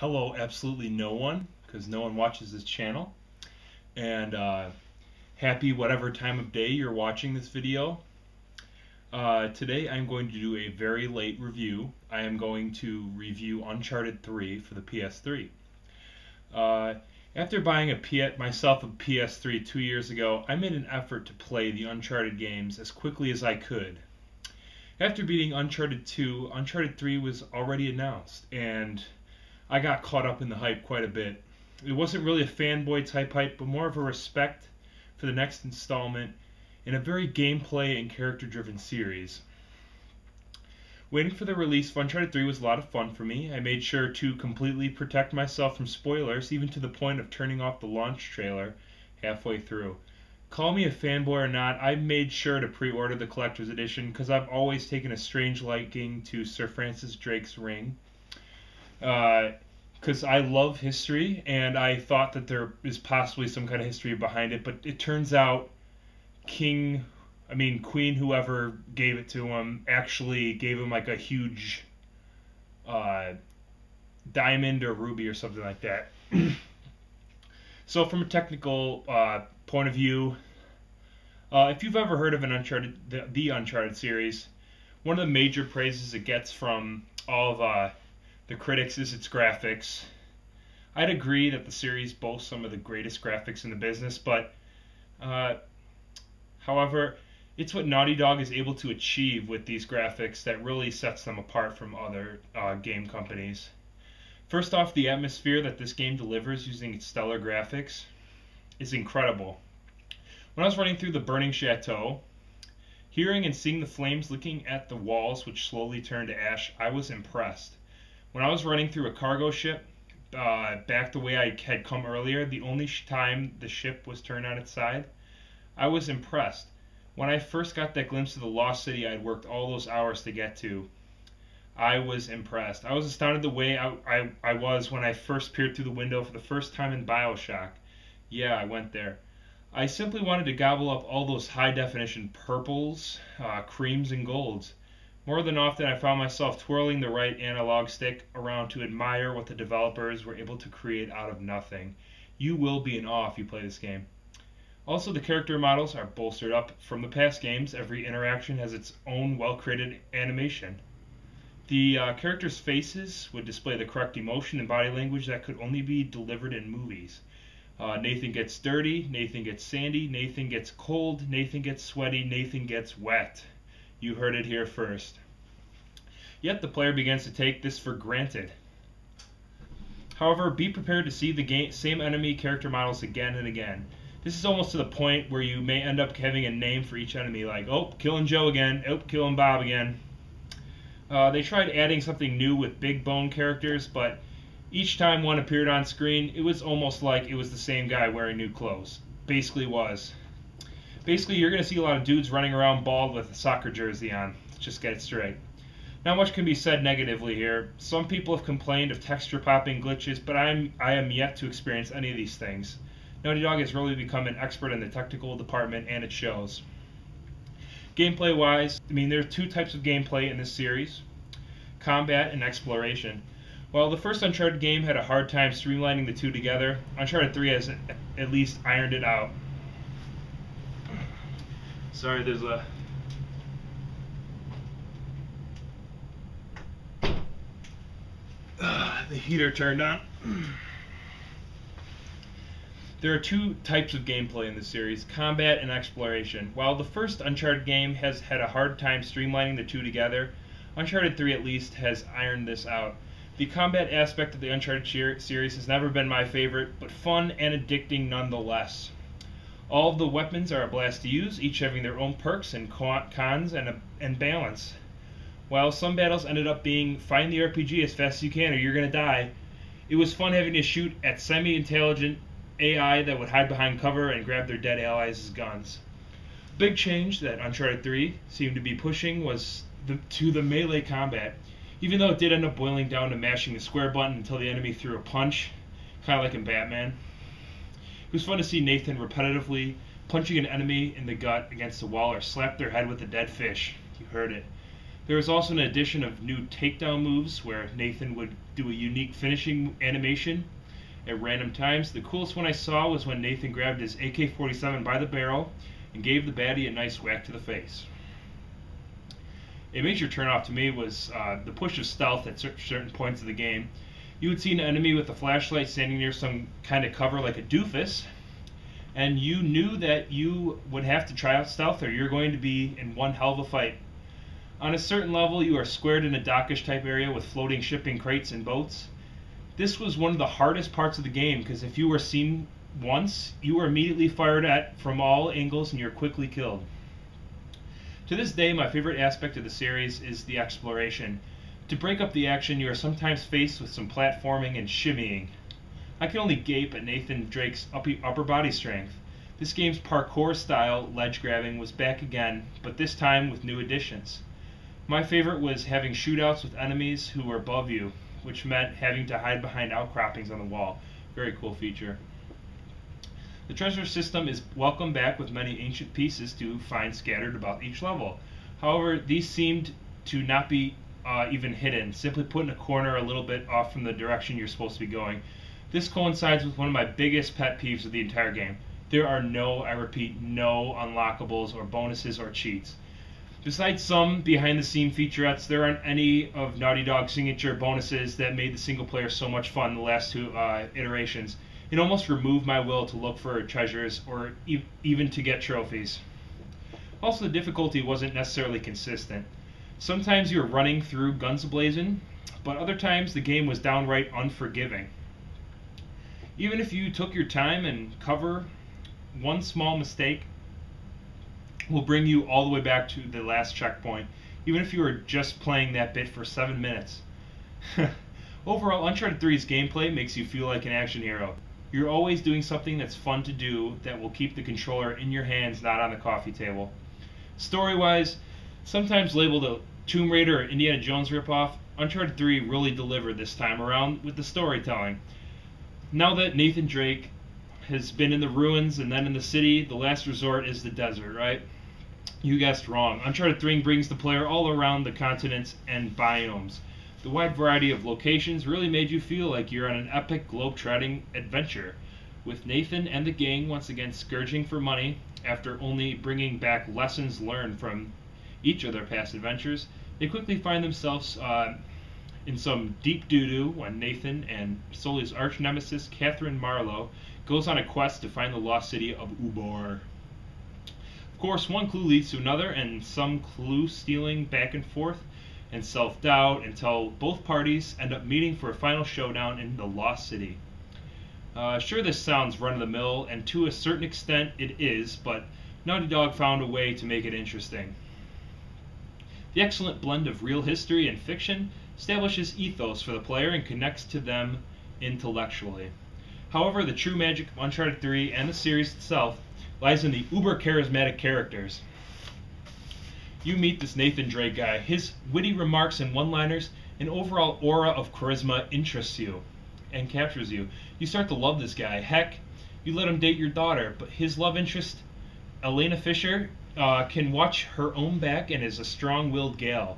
hello absolutely no one, because no one watches this channel. And happy whatever time of day you're watching this video. Today I'm going to do a very late review. I am going to review Uncharted 3 for the PS3. After buying myself a PS3 2 years ago, I made an effort to play the Uncharted games as quickly as I could. After beating Uncharted 2, Uncharted 3 was already announced, and I got caught up in the hype quite a bit. It wasn't really a fanboy type hype, but more of a respect for the next installment in a very gameplay and character driven series. Waiting for the release of Uncharted 3 was a lot of fun for me. I made sure to completely protect myself from spoilers, even to the point of turning off the launch trailer halfway through. Call me a fanboy or not, I made sure to pre-order the collector's edition because I've always taken a strange liking to Sir Francis Drake's ring. Because I love history, and I thought that there is possibly some kind of history behind it, but it turns out Queen, whoever gave it to him, actually gave him like a huge diamond or ruby or something like that. So from a technical point of view, if you've ever heard of the Uncharted series, one of the major praises it gets from all of the critics is its graphics. I'd agree that the series boasts some of the greatest graphics in the business, but however, it's what Naughty Dog is able to achieve with these graphics that really sets them apart from other game companies. First off, the atmosphere that this game delivers using its stellar graphics is incredible. When I was running through the burning chateau, hearing and seeing the flames licking at the walls which slowly turned to ash, I was impressed. When I was running through a cargo ship, back the way I had come earlier, the only time the ship was turned on its side, I was impressed. When I first got that glimpse of the lost city I had worked all those hours to get to, I was impressed. I was astounded the way I was when I first peered through the window for the first time in BioShock. Yeah, I went there. I simply wanted to gobble up all those high-definition purples, creams, and golds. More than often, I found myself twirling the right analog stick around to admire what the developers were able to create out of nothing. You will be in awe if you play this game. Also, the character models are bolstered up from the past games. Every interaction has its own well-created animation. The characters' faces would display the correct emotion and body language that could only be delivered in movies. Nathan gets dirty, Nathan gets sandy, Nathan gets cold, Nathan gets sweaty, Nathan gets wet. You heard it here first. Yet the player begins to take this for granted. However, be prepared to see the same enemy character models again and again. This is almost to the point where you may end up having a name for each enemy, like, oh, killing Joe again, oh, killing Bob again. They tried adding something new with big bone characters, but each time one appeared on screen, it was almost like it was the same guy wearing new clothes. Basically was. Basically, you're going to see a lot of dudes running around bald with a soccer jersey on. Let's just get it straight. Not much can be said negatively here. Some people have complained of texture popping glitches, but I am yet to experience any of these things. Naughty Dog has really become an expert in the technical department, and it shows. Gameplay-wise, there are two types of gameplay in this series: combat and exploration. While the first Uncharted game had a hard time streamlining the two together, Uncharted 3 has at least ironed it out. Sorry, there's the heater turned on. There are two types of gameplay in this series: combat and exploration. While the first Uncharted game has had a hard time streamlining the two together, Uncharted 3 at least has ironed this out. The combat aspect of the Uncharted series has never been my favorite, but fun and addicting nonetheless. All of the weapons are a blast to use, each having their own perks and cons and balance. While some battles ended up being find the RPG as fast as you can or you're going to die, it was fun having to shoot at semi-intelligent AI that would hide behind cover and grab their dead allies' guns. Big change that Uncharted 3 seemed to be pushing was to the melee combat, even though it did end up boiling down to mashing the square button until the enemy threw a punch, kind of like in Batman. It was fun to see Nathan repetitively punching an enemy in the gut against the wall or slap their head with a dead fish. You heard it. There was also an addition of new takedown moves where Nathan would do a unique finishing animation at random times. The coolest one I saw was when Nathan grabbed his AK-47 by the barrel and gave the baddie a nice whack to the face. A major turnoff to me was the push of stealth at certain points of the game. You would see an enemy with a flashlight standing near some kind of cover like a doofus, and you knew that you would have to try out stealth or you're going to be in one hell of a fight. On a certain level, you are squared in a dockish type area with floating shipping crates and boats. This was one of the hardest parts of the game because if you were seen once, you were immediately fired at from all angles and you're quickly killed. To this day, my favorite aspect of the series is the exploration. To break up the action, you are sometimes faced with some platforming and shimmying. I can only gape at Nathan Drake's upper body strength. This game's parkour style ledge grabbing was back again, but this time with new additions. My favorite was having shootouts with enemies who were above you, which meant having to hide behind outcroppings on the wall. Very cool feature. The treasure system is welcome back with many ancient pieces to find scattered about each level. However, these seemed to not be even hidden, simply put in a corner a little bit off from the direction you're supposed to be going. This coincides with one of my biggest pet peeves of the entire game. There are no, I repeat, no unlockables or bonuses or cheats. Besides some behind-the-scene featurettes, there aren't any of Naughty Dog's signature bonuses that made the single player so much fun in the last two iterations. It almost removed my will to look for treasures or even to get trophies. Also, the difficulty wasn't necessarily consistent. Sometimes you were running through guns ablazing, but other times the game was downright unforgiving. Even if you took your time and cover, one small mistake will bring you all the way back to the last checkpoint, even if you were just playing that bit for 7 minutes. Overall, Uncharted 3's gameplay makes you feel like an action hero. You're always doing something that's fun to do that will keep the controller in your hands, not on the coffee table. Story-wise, sometimes labeled a Tomb Raider or Indiana Jones ripoff, Uncharted 3 really delivered this time around with the storytelling. Now that Nathan Drake has been in the ruins and then in the city, the last resort is the desert, right? You guessed wrong. Uncharted 3 brings the player all around the continents and biomes. The wide variety of locations really made you feel like you're on an epic globe-trotting adventure, with Nathan and the gang once again scourging for money after only bringing back lessons learned from each of their past adventures. They quickly find themselves in some deep doo-doo when Nathan and Sully's arch-nemesis Catherine Marlowe goes on a quest to find the lost city of Ubor. Of course, one clue leads to another, and some clue stealing back and forth, and self-doubt until both parties end up meeting for a final showdown in the Lost City. Sure, this sounds run-of-the-mill, and to a certain extent it is, but Naughty Dog found a way to make it interesting. The excellent blend of real history and fiction establishes ethos for the player and connects to them intellectually. However, the true magic of Uncharted 3 and the series itself lies in the uber-charismatic characters. You meet this Nathan Drake guy. His witty remarks and one-liners and overall aura of charisma interests you and captures you. You start to love this guy. Heck, you let him date your daughter, but his love interest, Elena Fisher, can watch her own back and is a strong-willed gal.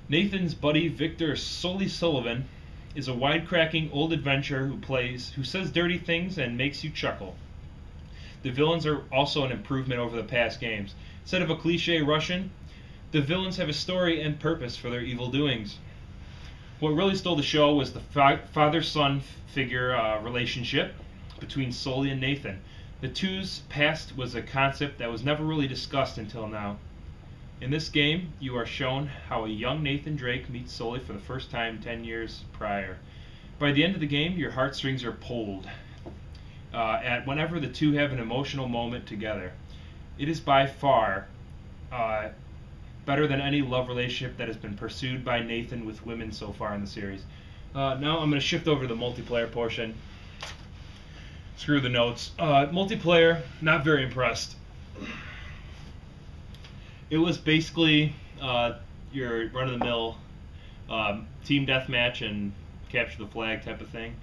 Nathan's buddy Victor Sully Sullivan is a wide-cracking old adventurer who says dirty things and makes you chuckle. The villains are also an improvement over the past games. Instead of a cliche Russian, the villains have a story and purpose for their evil doings. What really stole the show was the father-son figure relationship between Sully and Nathan. The two's past was a concept that was never really discussed until now. In this game, you are shown how a young Nathan Drake meets Sully for the first time 10 years prior. By the end of the game, your heartstrings are pulled at whenever the two have an emotional moment together. It is by far better than any love relationship that has been pursued by Nathan with women so far in the series. Now I'm going to shift over to the multiplayer portion. Screw the notes. Multiplayer, not very impressed. It was basically your run-of-the-mill team deathmatch and capture the flag type of thing,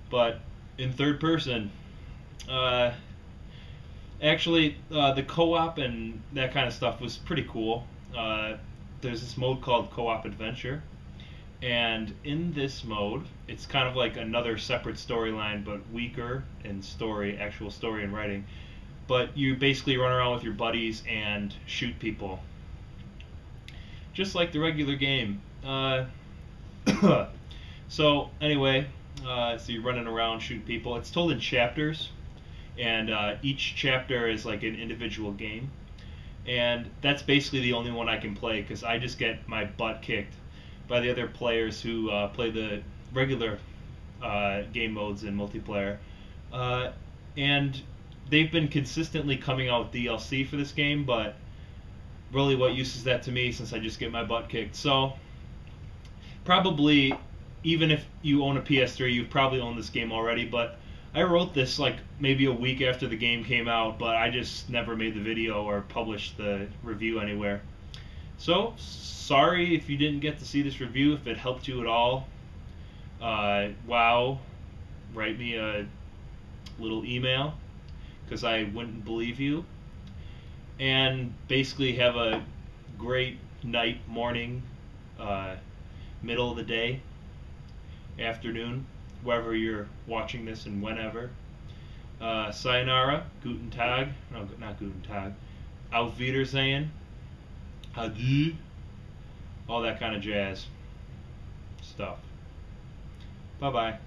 but in third person. Actually, the co-op and that kind of stuff was pretty cool. there's this mode called Co-op Adventure, and in this mode, it's kind of like another separate storyline, but weaker in story, actual story and writing. But you basically run around with your buddies and shoot people, just like the regular game. So anyway, so you're running around shooting people. It's told in chapters, and each chapter is like an individual game. And that's basically the only one I can play because I just get my butt kicked by the other players who play the regular game modes in multiplayer. And they've been consistently coming out with DLC for this game, but really what use is that to me since I just get my butt kicked? So probably, even if you own a PS3, you've probably owned this game already, but I wrote this like maybe a week after the game came out, but I just never made the video or published the review anywhere. So, sorry if you didn't get to see this review. If it helped you at all, wow, write me a little email, because I wouldn't believe you. And basically have a great night, morning, middle of the day, afternoon, wherever you're watching this and whenever. Sayonara, Guten Tag, no, not Guten Tag, Auf Wiedersehen, Adieu, all that kind of jazz stuff. Bye-bye.